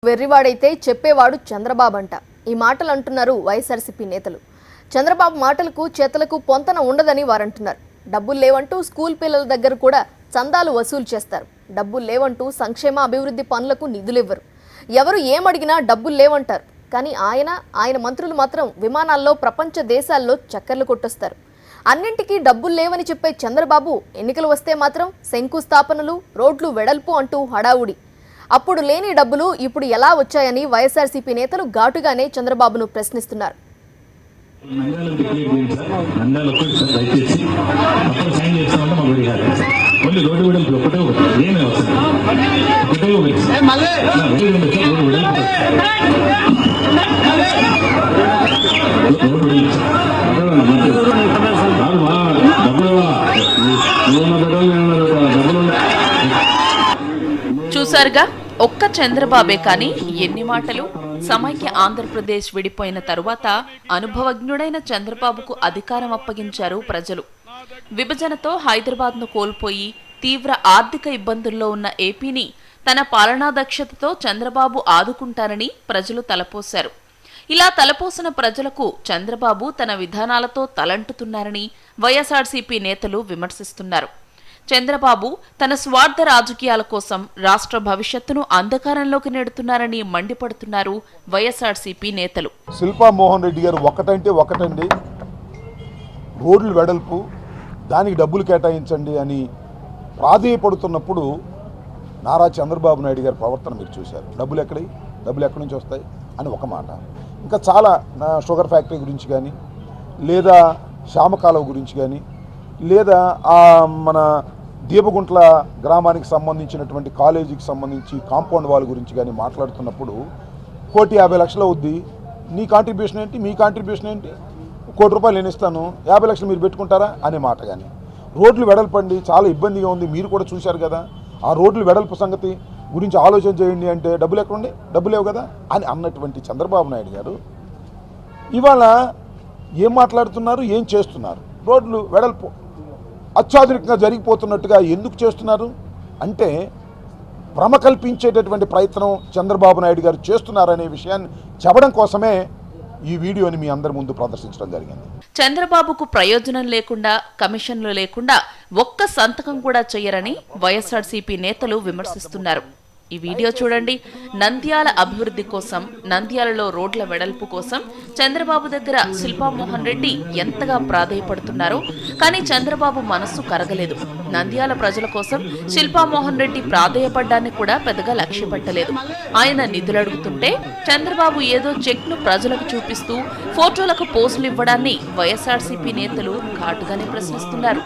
వెర్రివాడైతే చెప్పేవాడు చంద్రబాబు అంట. ఈ మాటలు అంటున్నారు వైఎస్ఆర్సీపీ నేతలు. చంద్రబాబు మాటలకు చేతలకు పొంతన ఉండదని వారంటున్నారు. డబ్బులు లేవంటూ స్కూల్ పిల్లల దగ్గర కూడా చందాలు వసూలు చేస్తారు. డబ్బులు లేవంటూ సంక్షేమ అభివృద్ధి పనులకు నిధులివ్వరు. ఎవరు ఏమడిగినా డబ్బులు లేవంటారు. కానీ ఆయన మంత్రులు మాత్రం విమానాల్లో ప్రపంచ దేశాల్లో చక్కర్లు కొట్టొస్తారు. అన్నింటికీ డబ్బులు లేవని చెప్పే చంద్రబాబు ఎన్నికలు వస్తే మాత్రం శంకుస్థాపనలు, రోడ్లు వెడల్పు అంటూ హడావుడి. అప్పుడు లేని డబ్బులు ఇప్పుడు ఎలా వచ్చాయని వైఎస్ఆర్సీపీ నేతలు ఘాటుగానే చంద్రబాబును ప్రశ్నిస్తున్నారు. చూసారుగా, ఒక్క చంద్రబాబే కానీ ఎన్ని మాటలు. సమైక్య ఆంధ్రప్రదేశ్ విడిపోయిన తరువాత అనుభవజ్ఞుడైన చంద్రబాబుకు అధికారం అప్పగించారు ప్రజలు. విభజనతో హైదరాబాద్ను కోల్పోయి తీవ్ర ఆర్థిక ఇబ్బందుల్లో ఉన్న ఏపీని తన పాలనా దక్షతతో చంద్రబాబు ఆదుకుంటారని ప్రజలు తలపోశారు. ఇలా తలపోసిన ప్రజలకు చంద్రబాబు తన విధానాలతో తలంటుతున్నారని వైఎస్ఆర్సీపీ నేతలు విమర్శిస్తున్నారు. చంద్రబాబు తన స్వార్థ రాజకీయాల కోసం రాష్ట్ర భవిష్యత్తును అంధకారంలోకి నెడుతున్నారని మండిపడుతున్నారు వైఎస్ఆర్సీపీ నేతలు. శిల్పా మోహన్ రెడ్డి గారు ఒకటండి, రోడ్లు వెడల్పు, దానికి డబ్బులు కేటాయించండి అని ప్రాధేయపడుతున్నప్పుడు నారా చంద్రబాబు నాయుడు గారి ప్రవర్తన మీరు చూశారు. డబ్బులు ఎక్కడి నుంచి వస్తాయి అని ఒక మాట. ఇంకా చాలా షుగర్ ఫ్యాక్టరీ గురించి కానీ, లేదా శ్యామకాలువ గురించి కానీ, లేదా మన దీపగుంట్ల గ్రామానికి సంబంధించినటువంటి కాలేజీకి సంబంధించి కాంపౌండ్ వాల్ గురించి కానీ మాట్లాడుతున్నప్పుడు 1,50,00,000 అవుద్ది, నీ కాంట్రిబ్యూషన్ ఏంటి, మీ కాంట్రిబ్యూషన్ ఏంటి, ₹1,00,00,000 నేను ఇస్తాను, 50,00,000 మీరు పెట్టుకుంటారా అనే మాట కానీ, రోడ్లు వెడల్పండి చాలా ఇబ్బందిగా ఉంది మీరు కూడా చూశారు కదా, ఆ రోడ్లు వెడల్పు సంగతి గురించి ఆలోచన చేయండి అంటే డబ్బులు ఎక్కడుండి, డబ్బులు లేవు కదా అని అన్నటువంటి చంద్రబాబు నాయుడు గారు ఇవాళ ఏం మాట్లాడుతున్నారు, ఏం చేస్తున్నారు? రోడ్లు వెడల్పు అత్యాధునికంగా జరిగిపోతున్నట్టుగా ఎందుకు చేస్తున్నారు అంటే భ్రమ కల్పించేటటువంటి ప్రయత్నం చంద్రబాబు నాయుడు గారు చేస్తున్నారనే విషయాన్ని చెప్పడం కోసమే ఈ వీడియోని మీ అందరి ముందు ప్రదర్శించడం జరిగింది. చంద్రబాబుకు ప్రయోజనం లేకుండా, కమిషన్లు లేకుండా ఒక్క సంతకం కూడా చేయరని వైఎస్ఆర్సీపీ నేతలు విమర్శిస్తున్నారు. ఈ వీడియో చూడండి. నంద్యాల అభివృద్ధి కోసం, నంద్యాలలో రోడ్ల వెడల్పు కోసం చంద్రబాబు దగ్గర శిల్పా మోహన్ రెడ్డి ఎంతగా ప్రాధేయపడుతున్నారో, కానీ చంద్రబాబు మనస్సు కరగలేదు. నంద్యాల ప్రజల కోసం శిల్పా మోహన్ రెడ్డి ప్రాధేయపడ్డాన్ని కూడా పెద్దగా లక్ష్య పెట్టలేదు. ఆయన నిధులు అడుగుతుంటే చంద్రబాబు ఏదో చెక్ ను ప్రజలకు చూపిస్తూ ఫోటోలకు పోజులు ఇవ్వడాన్ని వైఎస్ఆర్సీపీ నేతలు ఘాటుగానే ప్రశ్నిస్తున్నారు.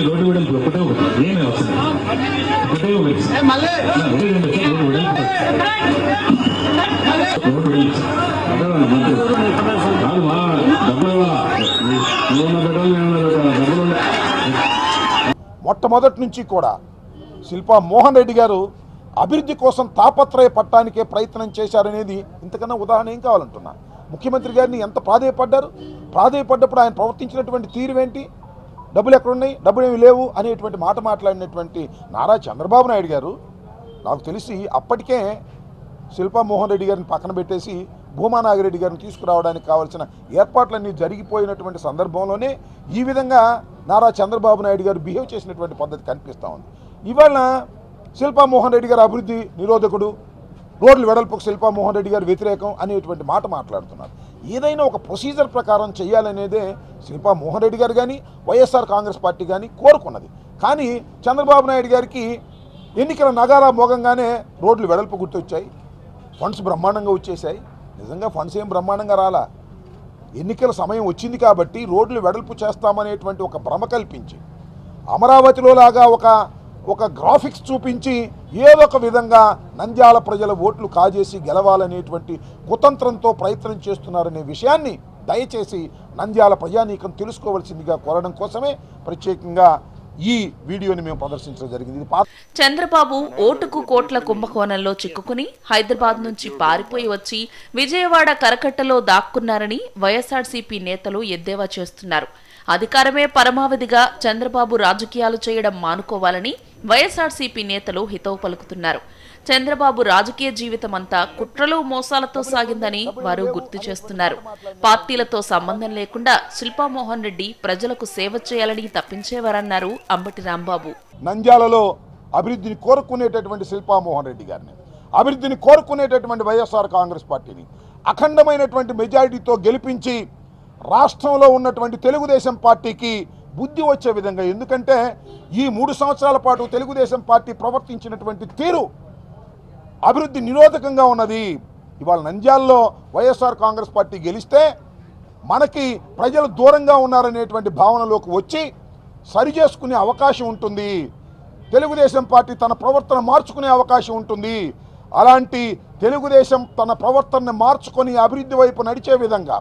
రోడ్డు వెడల్పు ఒకటే ఏమి అవసరం మొట్టమొదటి నుంచి కూడా శిల్పా మోహన్ రెడ్డి గారు అభివృద్ధి కోసం తాపత్రయపడటానికే ప్రయత్నం చేశారనేది ఇంతకన్నా ఉదాహరణ ఏం కావాలంటున్నా. ముఖ్యమంత్రి గారిని ఎంత ప్రాధేయపడ్డప్పుడు ఆయన ప్రవర్తించినటువంటి తీరువేంటి, డబ్బులు ఎక్కడున్నాయి, డబ్బులు ఏమి లేవు అనేటువంటి మాట మాట్లాడినటువంటి నారా చంద్రబాబు నాయుడు గారు నాకు తెలిసి అప్పటికే శిల్పా మోహన్ రెడ్డి గారిని పక్కన పెట్టేసి భూమా నాగిరెడ్డి గారిని తీసుకురావడానికి కావాల్సిన ఏర్పాట్లన్నీ జరిగిపోయినటువంటి సందర్భంలోనే ఈ విధంగా నారా చంద్రబాబు నాయుడు గారు బిహేవ్ చేసినటువంటి పద్ధతి కనిపిస్తూ ఉంది. ఇవాళ శిల్పా మోహన్ రెడ్డి గారు అభివృద్ధి నిరోధకుడు, రోడ్లు వెడల్పుకు శిల్పా మోహన్ రెడ్డి గారు వ్యతిరేకం అనేటువంటి మాట మాట్లాడుతున్నారు. ఏదైనా ఒక ప్రొసీజర్ ప్రకారం చేయాలనేదే శిల్పా మోహన్ రెడ్డి గారు కానీ వైఎస్ఆర్ కాంగ్రెస్ పార్టీ కానీ కోరుకున్నది. కానీ చంద్రబాబు నాయుడు గారికి ఎన్నికల నగారా మోగంగానే రోడ్లు వెడల్పు గుర్తొచ్చాయి, ఫండ్స్ బ్రహ్మాండంగా వచ్చేసాయి. నిజంగా ఫండ్స్ ఏం బ్రహ్మాండంగా రాలా, ఎన్నికల సమయం వచ్చింది కాబట్టి రోడ్లు వెడల్పు చేస్తామనేటువంటి ఒక భ్రమ కల్పించి అమరావతిలో లాగా ఒక గ్రాఫిక్స్ చూపించి ఏదో ఒక విధంగా నంద్యాల ప్రజల ఓట్లు కాజేసి గెలవాలనేటువంటి కుతంత్రంతో ప్రయత్నం చేస్తున్నారనే విషయాన్ని దయచేసి నంద్యాల ప్రజానీకం తెలుసుకోవాల్సిందిగా కోరడం కోసమే ప్రత్యేకంగా ఈ వీడియోని మేము ప్రదర్శించడం జరిగింది. చంద్రబాబు ఓటుకు కోట్ల కుంభకోణంలో చిక్కుకుని హైదరాబాద్ నుంచి పారిపోయి వచ్చి విజయవాడ కరకట్టలో దాక్కున్నారని వైఎస్ఆర్సీపీ నేతలు ఎద్దేవా చేస్తున్నారు. అధికారమే పరమావధిగా చంద్రబాబు రాజకీయాలు చేయడం మానుకోవాలని వైఎస్ఆర్సీపీ నేతలు హితవు పలుకుతున్నారు. చంద్రబాబు రాజకీయ జీవితమంతా కుట్రలు మోసాలతో సాగిందని వారు గుర్తు చేస్తున్నారు. పార్టీలతో సంబంధం లేకుండా శిల్పామోహన్ రెడ్డి ప్రజలకు సేవ చేయాలని తప్పించేవారన్నారు అంబటి రాంబాబు. నంద్యాలలో అభివృద్ధిని కోరుకునేటటువంటి శిల్పామోహన్ రెడ్డి గారిని, అభివృద్ధిని కోరుకునేటటువంటి వైఎస్ఆర్ కాంగ్రెస్ పార్టీని అఖండమైనటువంటి మెజారిటీతో గెలిపించి రాష్ట్రంలో ఉన్నటువంటి తెలుగుదేశం పార్టీకి బుద్ధి వచ్చే విధంగా, ఎందుకంటే ఈ 3 సంవత్సరాల పాటు తెలుగుదేశం పార్టీ ప్రవర్తించినటువంటి తీరు అభివృద్ధి నిరోధకంగా ఉన్నది. ఇవాళ నంద్యాలలో వైఎస్ఆర్ కాంగ్రెస్ పార్టీ గెలిస్తే మనకి ప్రజలు దూరంగా ఉన్నారనేటువంటి భావనలోకి వచ్చి సరిచేసుకునే అవకాశం ఉంటుంది. తెలుగుదేశం పార్టీ తన ప్రవర్తన మార్చుకునే అవకాశం ఉంటుంది. అలాంటి తెలుగుదేశం తన ప్రవర్తనను మార్చుకొని అభివృద్ధి వైపు నడిచే విధంగా,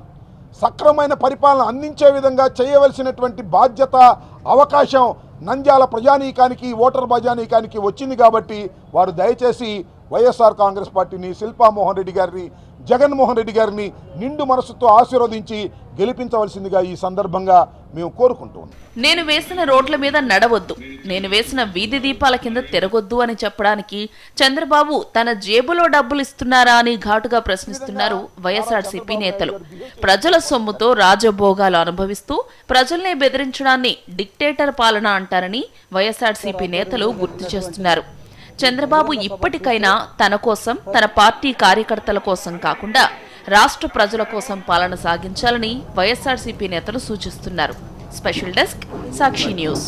సక్రమైన పరిపాలన అందించే విధంగా చేయవలసినటువంటి బాధ్యత, అవకాశం నంద్యాల ప్రజానీకానికి, ఓటర్ ప్రజానీకానికి వచ్చింది. కాబట్టి వారు దయచేసి వైఎస్ఆర్ కాంగ్రెస్ పార్టీని, శిల్పామోహన్ రెడ్డి గారిని, జగన్మోహన్ రెడ్డి గారిని నిండు మనసుతో ఆశీర్వదించి గెలిపించవలసిందిగా ఈ సందర్భంగా మేము కోరుకుంటున్నాం. నేను వేసిన రోడ్ల మీద నడవద్దు, నేను వేసిన వీధి దీపాల కింద తిరగొద్దు అని చెప్పడానికి చంద్రబాబు తన జేబులో డబ్బులు ఇస్తున్నారా అని ఘాటుగా ప్రశ్నిస్తున్నారు వైఎస్ఆర్సీపీ నేతలు. ప్రజల సొమ్ముతో రాజభోగాలు అనుభవిస్తూ ప్రజల్నే బెదిరించడాన్ని డిక్టేటర్ పాలన అంటారని వైఎస్ఆర్సీపీ నేతలు గుర్తు చేస్తున్నారు. చంద్రబాబు ఇప్పటికైనా తన కోసం, తన పార్టీ కార్యకర్తల కోసం కాకుండా రాష్ట్ర ప్రజల కోసం పాలన సాగించాలని వైఎస్ఆర్సీపీ నేతలు సూచిస్తున్నారు. స్పెషల్ డెస్క్, సాక్షి న్యూస్.